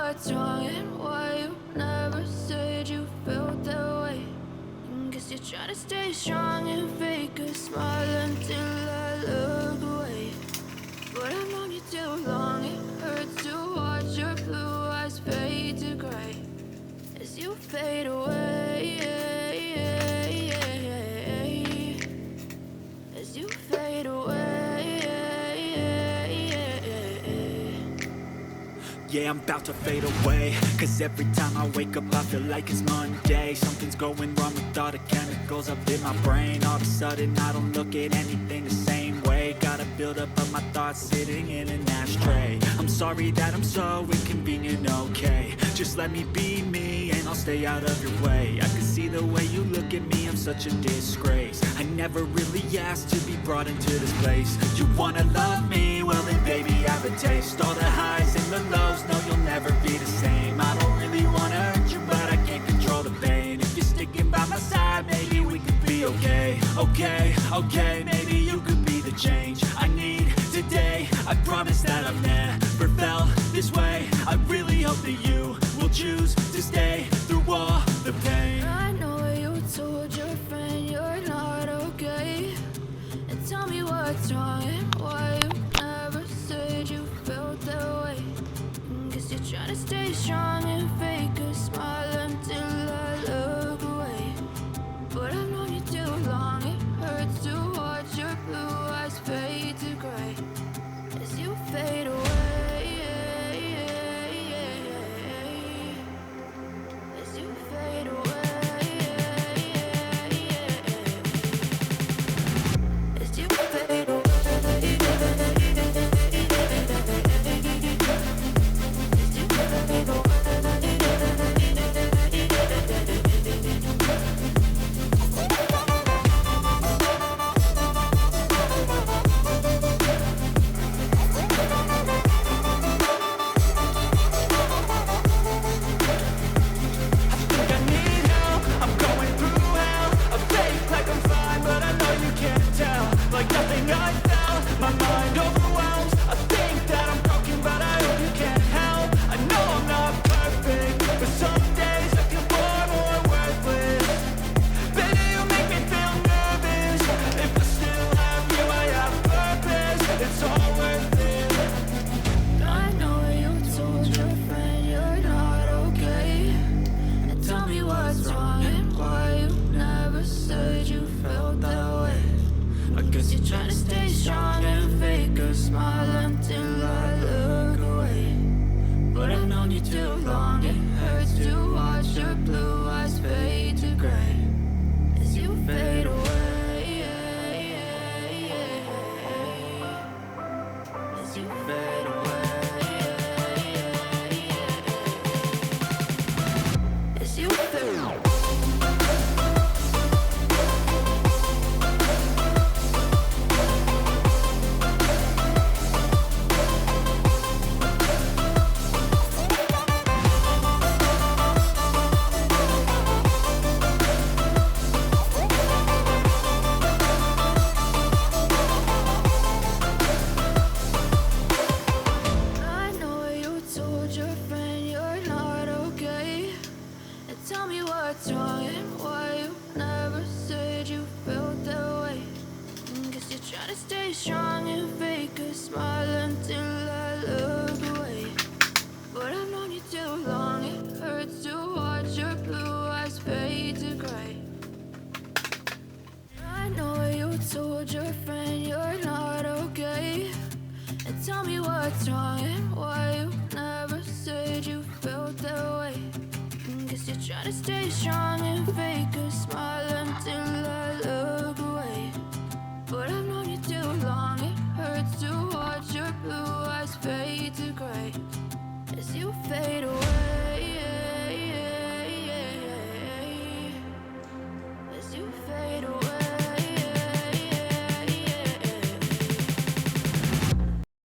what's wrong and why you never said you felt that way. Guess you're trying to stay strong and fake a smile until I look away. But I've known you too long, it hurts to watch your blue eyes fade to gray as you fade away, as you fade away. Yeah, I'm about to fade away, cause every time I wake up I feel like it's Monday. Something's going wrong with all the chemicals up in my brain. All of a sudden I don't look at anything the same way. Gotta build up of my thoughts sitting in an ashtray. I'm sorry that I'm so inconvenient, okay. Just let me be me and I'll stay out of your way. I can see the way you look at me, I'm such a disgrace. I never really asked to be brought into this place. You wanna love me? Well then baby, have a taste. All the highs and the lows, no, you'll never be the same. I don't really wanna hurt you, but I can't control the pain. If you're sticking by my side, maybe we could be okay. Okay, maybe you could be the change I need today. I promise that I've never felt this way. I really hope that you will choose to stay through all the pain. I know you told your friend you're not okay, and tell me what's wrong and why you never said you felt that way. Guess you're trying to stay strong and fake a smile until I look away. But I've known you too long, it hurts to watch your blue eyes fade to gray as you fade away, as you fade away, as you fade away. Fade away.